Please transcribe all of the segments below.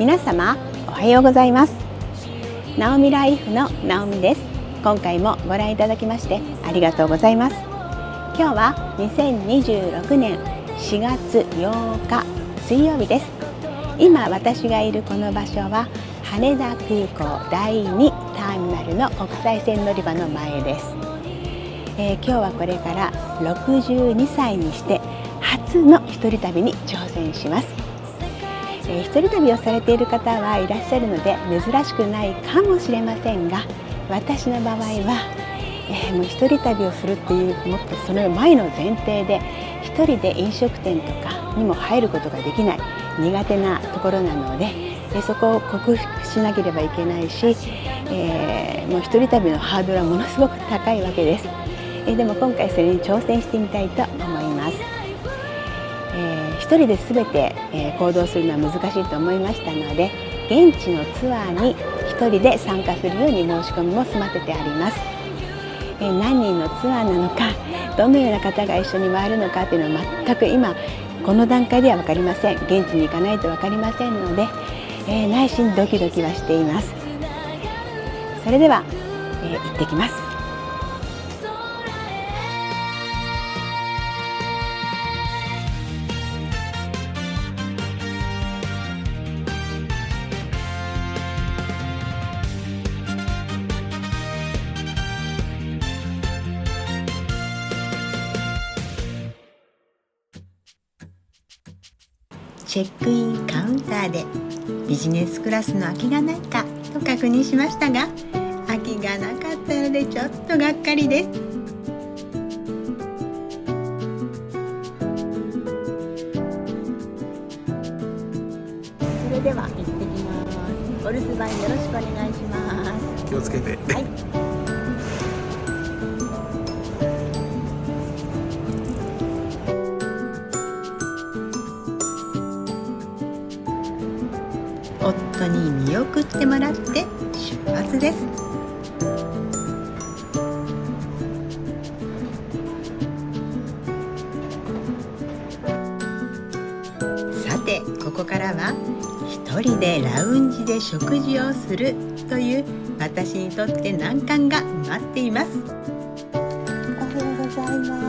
皆様おはようございます。ナオミライフのナオミです。今回もご覧いただきましてありがとうございます。今日は2026年4月8日水曜日です。今私がいるこの場所は羽田空港第2ターミナルの国際線乗り場の前です。今日はこれから62歳にして初の一人旅に挑戦します。一人旅をされている方はいらっしゃるので珍しくないかもしれませんが、私の場合は、もう一人旅をするっていうもっとその前の前提で一人で飲食店とかにも入ることができない苦手なところなので、そこを克服しなければいけないし、もう一人旅のハードルはものすごく高いわけです。でも今回それに挑戦してみたいと思います。一人で全て、行動するのは難しいと思いましたので、現地のツアーに一人で参加するように申し込みも済ませてあります。何人のツアーなのか、どのような方が一緒に回るのかというのは全く今この段階では分かりません。現地に行かないと分かりませんので、内心ドキドキはしています。それでは、行ってきます。チェックインカウンターでビジネスクラスの空きがないかと確認しましたが、空きがなかったのでちょっとがっかりです。それでは行ってきます。お留守番よろしくお願いします。気をつけて。はい。夫に見送ってもらって出発です。さて、ここからは一人でラウンジで食事をするという私にとって難関が待っています。おはようございます。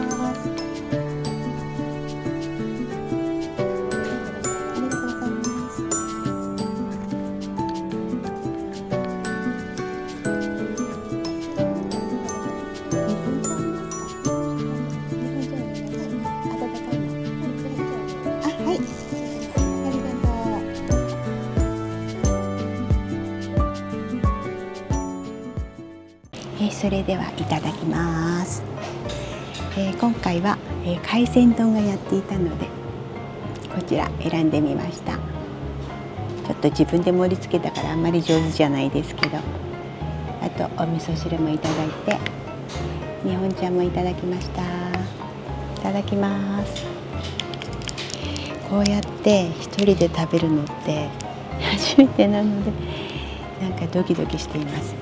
それではいただきます。今回は、海鮮丼がやっていたのでこちら選んでみました。ちょっと自分で盛り付けたからあんまり上手じゃないですけど、あとお味噌汁もいただいて、日本茶もいただきました。いただきます。こうやって一人で食べるのって初めてなのでなんかドキドキしています。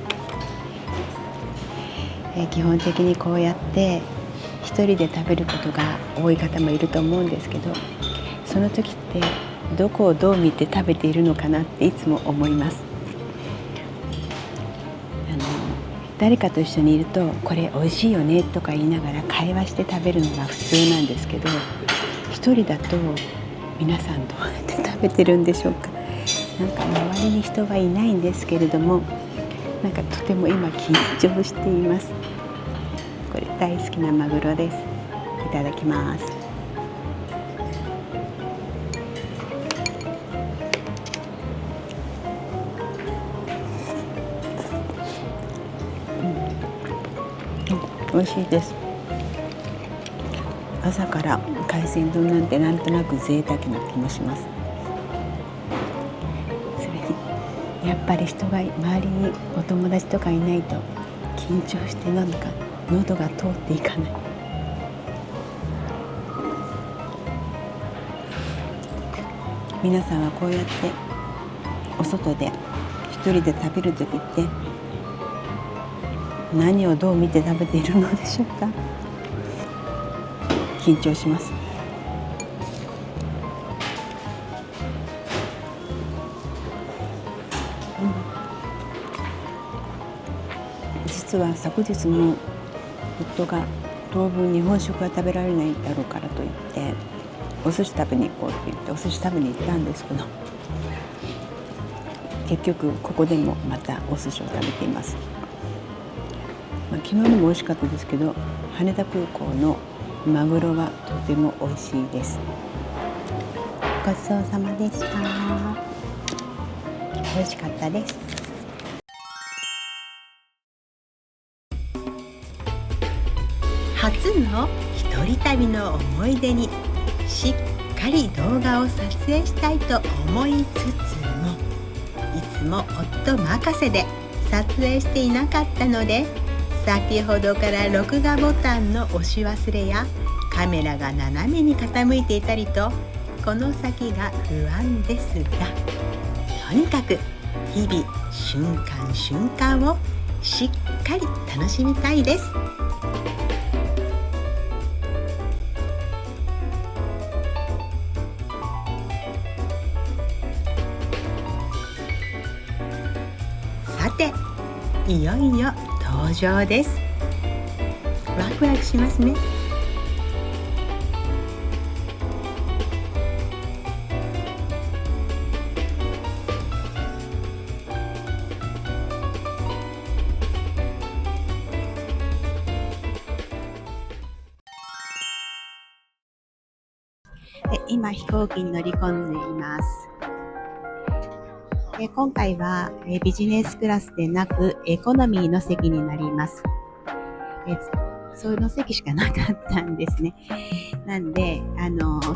基本的にこうやって一人で食べることが多い方もいると思うんですけど、その時ってどこをどう見て食べているのかなっていつも思います。誰かと一緒にいるとこれ美味しいよねとか言いながら会話して食べるのが普通なんですけど、一人だと皆さんどうやって食べてるんでしょうか。なんか周りに人はいないんですけれども、なんかとても今緊張しています。これ大好きなマグロです。いただきます。美味しいです。朝から海鮮丼なんてなんとなく贅沢な気もします。それにやっぱり人が周りにお友達とかいないと緊張してなんか喉が通っていかない。皆さんはこうやってお外で一人で食べるときって何をどう見て食べているのでしょうか。緊張します。実は昨日も夫が当分日本食が食べられないだろうからと言ってお寿司食べに行こうって言ってお寿司食べに行ったんですけど、結局ここでもまたお寿司を食べています。昨日のも美味しかったですけど、羽田空港のマグロはとても美味しいです。ごちそうさまでした。美味しかったです。初の一人旅の思い出にしっかり動画を撮影したいと思いつつも、いつも夫任せで撮影していなかったので、先ほどから録画ボタンの押し忘れやカメラが斜めに傾いていたりと、この先が不安ですが、とにかく日々瞬間瞬間をしっかり楽しみたいです。さて、いよいよ登場です。ワクワクしますね。今飛行機に乗り込んでいます。今回はビジネスクラスでなくエコノミーの席になります。その席しかなかったんですね。なんで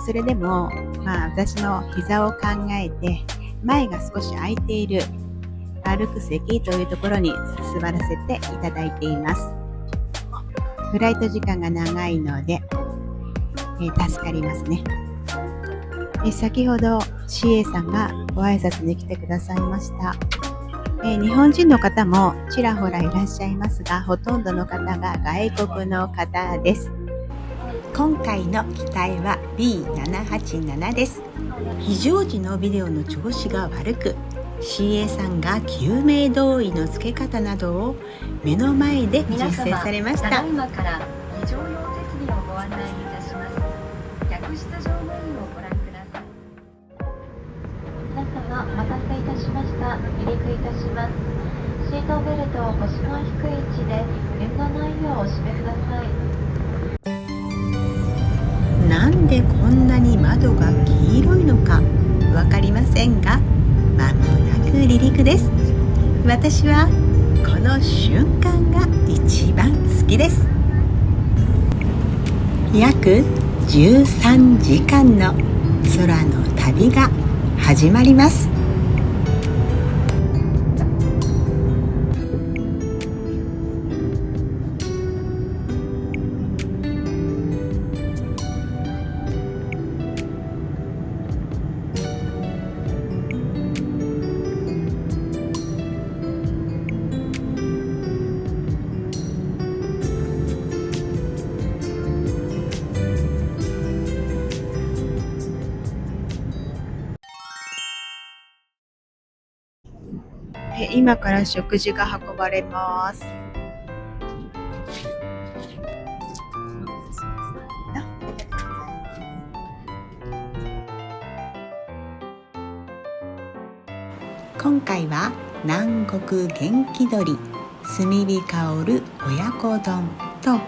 それでも私の膝を考えて前が少し空いている歩く席というところに座らせていただいています。フライト時間が長いので、助かりますね。先ほど CA さんがご挨拶に来てくださいました。日本人の方もちらほらいらっしゃいますが、ほとんどの方が外国の方です。今回の機体は B787 です。非常時のビデオの調子が悪く、 CA さんが救命胴衣の付け方などを目の前で実践されました。今から非常用設備をご案内いたします。客室乗務員をご覧ください。皆様お待たせいたしました。離陸いたします。シートベルトを腰の低い位置で揺らないようお締めください。なんでこんなに窓が黄色いのかわかりませんが、まもなく離陸です。私はこの瞬間が一番好きです。約13時間の空の旅が始まります。今から食事が運ばれます。今回は南国元気鶏炭火香る親子丼と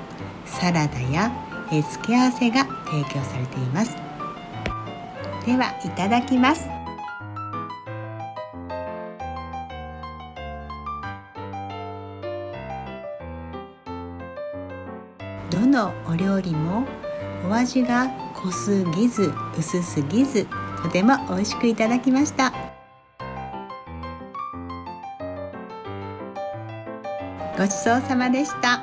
サラダや付け合わせが提供されています。ではいただきます。どのお料理もお味が濃すぎず薄すぎず、とても美味しくいただきました。ごちそうさまでした。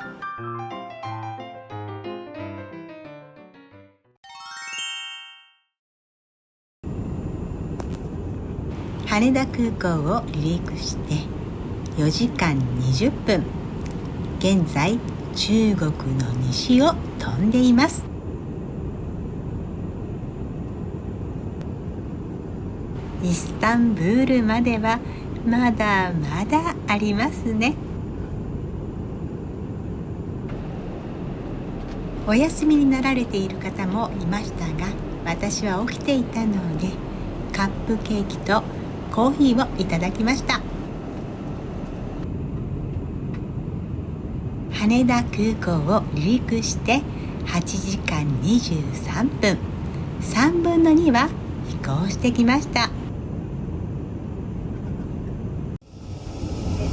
羽田空港を離陸して4時間20分、現在中国の西を飛んでいます。イスタンブールまではまだまだありますね。お休みになられている方もいましたが、私は起きていたのでカップケーキとコーヒーをいただきました。羽田空港を離陸して8時間23分、3分の2は飛行してきました。あと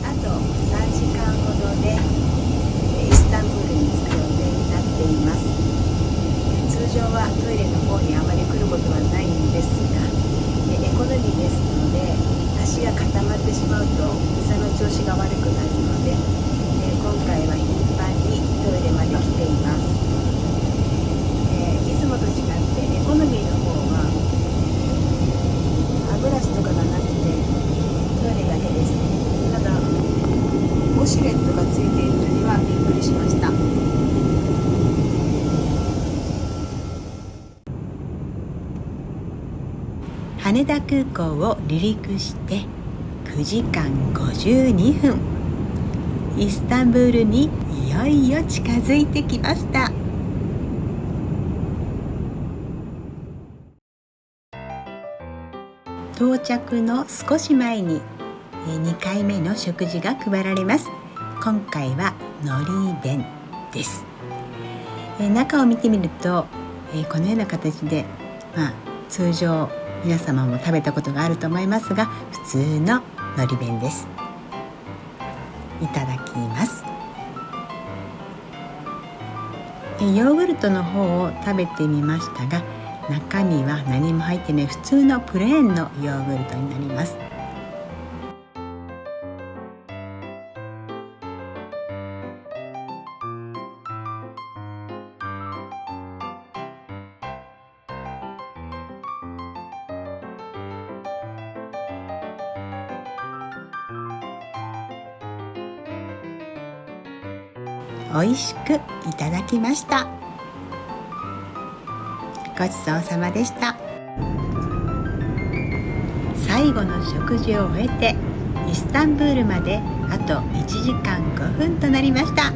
3時間ほどでイスタンブールに着く予定になっています。通常はトイレの方にあまり来ることはないんですが、エコノミーですので足が固まってしまうと膝の調子が悪くなるので、今回は頻繁にトイレまで来ています。いつもと違ってエコノミーの方は歯ブラシとかがなくてトイレだけです。ただウォシュレットがついているのにはびっくりしました。羽田空港を離陸して9時間52分、イスタンブールにいよいよ近づいてきました。到着の少し前に2回目の食事が配られます。今回は海苔弁です。中を見てみるとこのような形で、通常皆様も食べたことがあると思いますが、普通の海苔弁です。いただきます。ヨーグルトの方を食べてみましたが、中身は何も入ってない普通のプレーンのヨーグルトになります。美味しくいただきました。ごちそうさまでした。最後の食事を終えてイスタンブールまであと1時間5分となりました。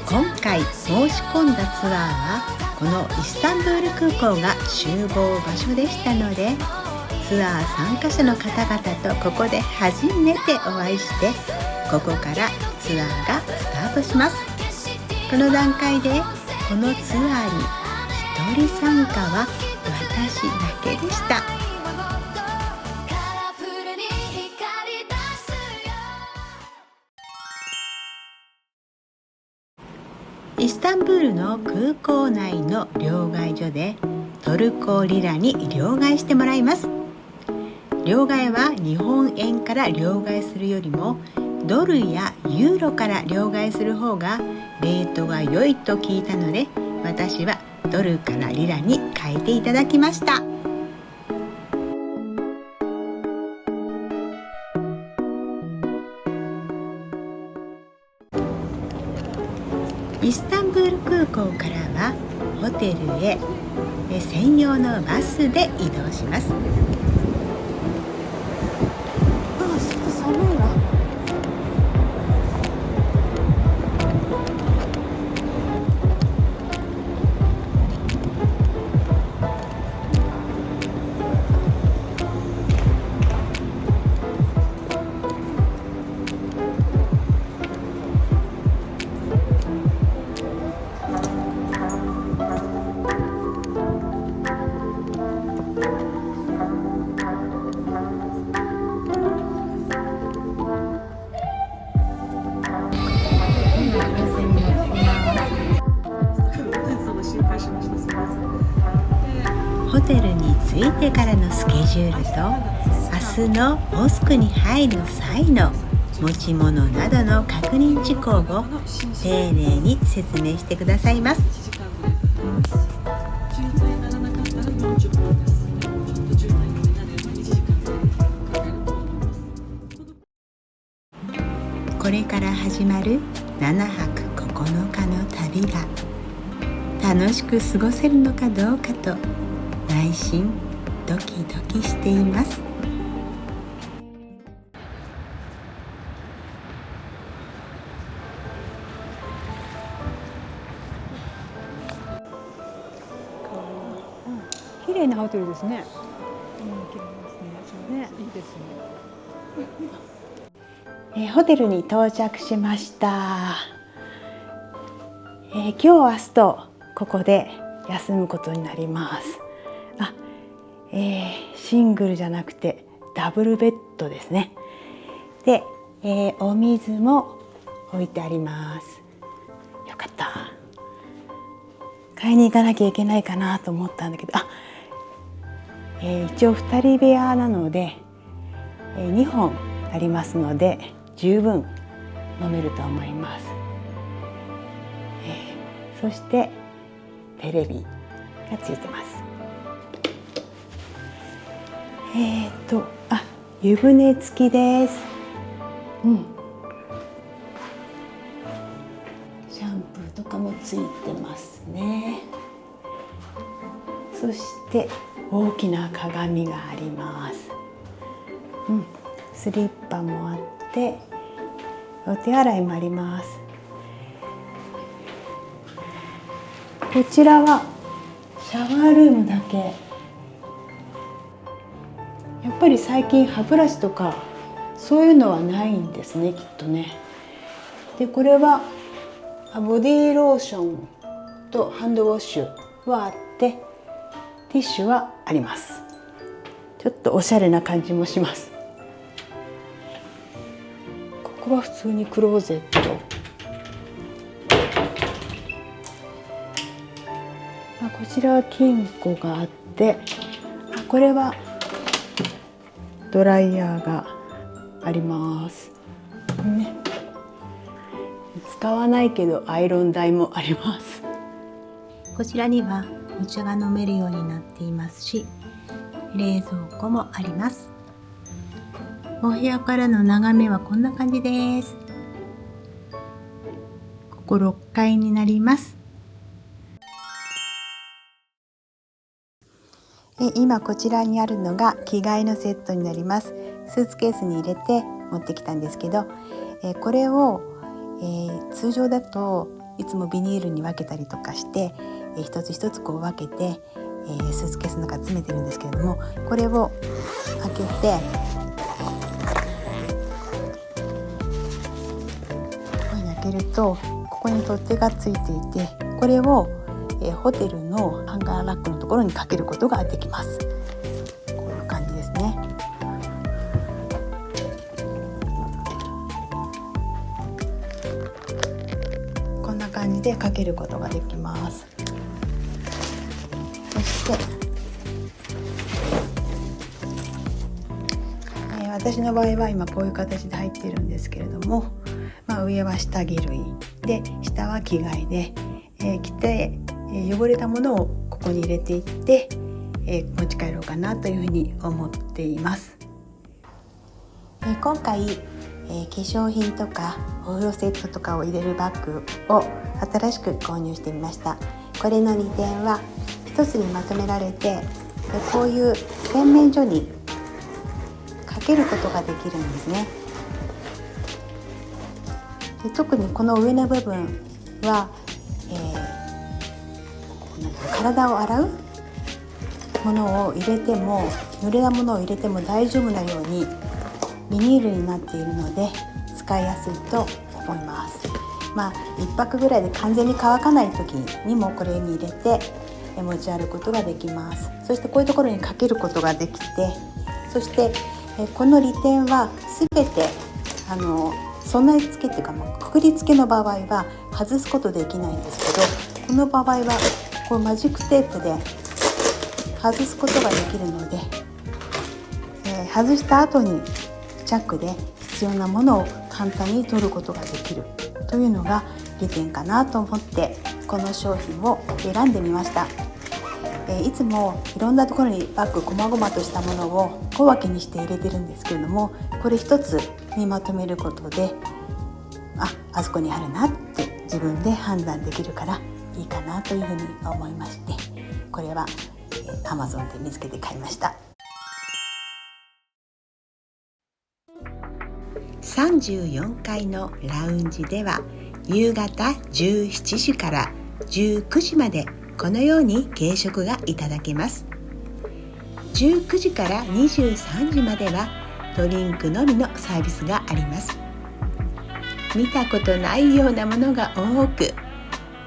今回申し込んだツアーはこのイスタンブール空港が集合場所でしたので、ツアー参加者の方々とここで初めてお会いして、ここからツアーがスタートします。この段階でこのツアーに一人参加は私だけでした。イスタンブールの空港内の両替所でトルコリラに両替してもらいます。両替は日本円から両替するよりもドルやユーロから両替する方がレートが良いと聞いたので、私はドルからリラに変えていただきました。イスタンブール空港からはホテルへ専用のバスで移動します。ちょっと寒いわ。てからのスケジュールと明日のモスクに入る際の持ち物などの確認事項を丁寧に説明してくださいます。これから始まる7泊9日の旅が楽しく過ごせるのかどうかと内心ドキドキしています。綺麗なホテルですね。綺麗ですね。ね、いいですね。ホテルに到着しました。今日明日とここで休むことになります。シングルじゃなくてダブルベッドですね。で、お水も置いてあります。よかった。買いに行かなきゃいけないかなと思ったんだけど、一応2人部屋なので、2本ありますので十分飲めると思います。そしてテレビがついてます。湯船付きです。シャンプーとかもついてますね。そして大きな鏡があります。スリッパもあってお手洗いもあります。こちらはシャワールームだけ。やっぱり最近歯ブラシとかそういうのはないんですね、きっとね。でこれはボディローションとハンドウォッシュはあってティッシュはあります。ちょっとおしゃれな感じもします。ここは普通にクローゼット。こちらは金庫があって、これはドライヤーがあります、ね。使わないけどアイロン台もあります。こちらにはお茶が飲めるようになっていますし、冷蔵庫もあります。お部屋からの眺めはこんな感じです。ここ6階になります。今こちらにあるのが着替えのセットになります。スーツケースに入れて持ってきたんですけど、これを、通常だといつもビニールに分けたりとかして、一つ一つこう分けて、スーツケースの中に詰めてるんですけれども、これを開けてここに開けるとここに取っ手がついていて、これをホテルのハンガーラックのところにかけることができます。こういう感じですね。こんな感じでかけることができます。そして、私の場合は今こういう形で入っているんですけれども、上は下着類で下は着替えで、着て汚れたものをここに入れていって、持ち帰ろうかなというふうに思っています。今回、化粧品とかお風呂セットとかを入れるバッグを新しく購入してみました。これの2点は一つにまとめられて、こういう洗面所にかけることができるんですね。で特にこの上の部分は、体を洗うものを入れても濡れたものを入れても大丈夫なようにビニールになっているので使いやすいと思います。1泊ぐらいで完全に乾かない時にもこれに入れて持ち歩くことができます。そしてこういうところにかけることができて、そしてこの利点は全て備え付けっていうかくくり付けの場合は外すことできないんですけど、この場合はこうマジックテープで外すことができるので、外した後にチャックで必要なものを簡単に取ることができるというのが利点かなと思ってこの商品を選んでみました。いつもいろんなところにバッグ細々としたものを小分けにして入れてるんですけれども、これ一つにまとめることであそこにあるなって自分で判断できるからいいかなというふうに思いまして、これは Amazon で見つけて買いました。34階のラウンジでは夕方17時から19時までこのように軽食がいただけます。19時から23時まではドリンクのみのサービスがあります。見たことないようなものが多く、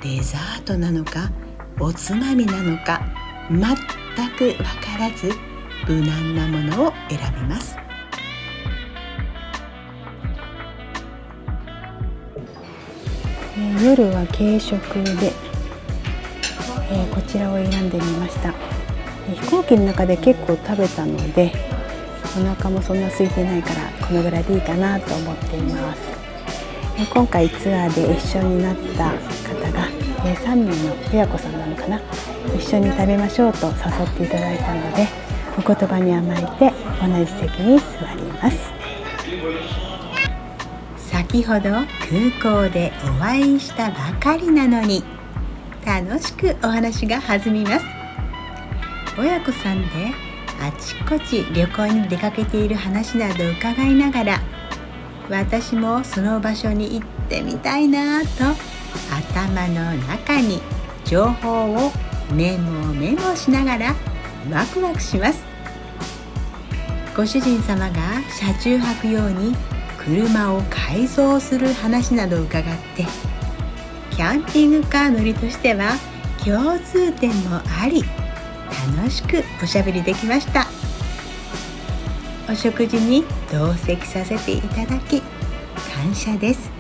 デザートなのかおつまみなのか全く分からず無難なものを選びます。夜は軽食で、こちらを選んでみました。飛行機の中で結構食べたのでお腹もそんな空いてないからこのぐらいでいいかなと思っています。今回ツアーで一緒になった方が3名の親子さんなのかな、一緒に食べましょうと誘っていただいたのでお言葉に甘えて同じ席に座ります。先ほど空港でお会いしたばかりなのに楽しくお話が弾みます。親子さんであちこち旅行に出かけている話など伺いながら、私もその場所に行ってみたいなと頭の中に情報をメモしながらワクワクします。ご主人様が車中泊用に車を改造する話などを伺って、キャンピングカー乗りとしては共通点もあり楽しくおしゃべりできました。お食事に同席させていただき感謝です。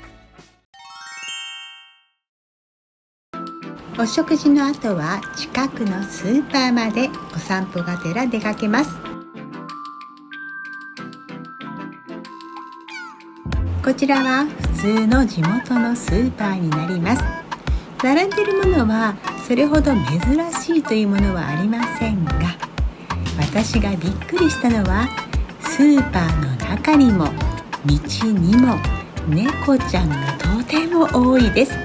お食事の後は近くのスーパーまでお散歩がてら出かけます。こちらは普通の地元のスーパーになります。並んでいるものはそれほど珍しいというものはありませんが、私がびっくりしたのはスーパーの中にも道にも猫ちゃんがとても多いです。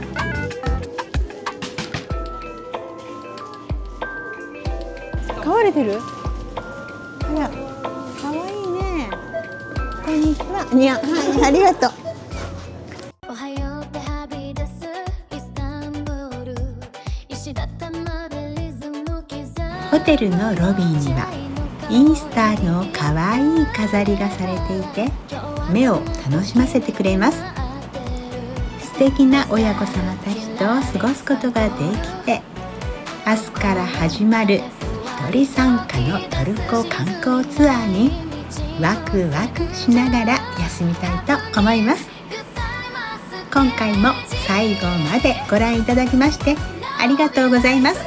飼われてる？あら、かわいいね。こんにちは。にゃ、はい、ありがとう。ホテルのロビーにはイースターのかわいい飾りがされていて目を楽しませてくれます。素敵な親子様たちと過ごすことができて、明日から始まる一人参加のトルコ観光ツアーにワクワクしながら休みたいと思います。今回も最後までご覧いただきましてありがとうございます。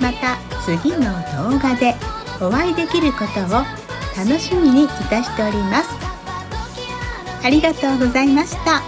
また次の動画でお会いできることを楽しみにいたしております。ありがとうございました。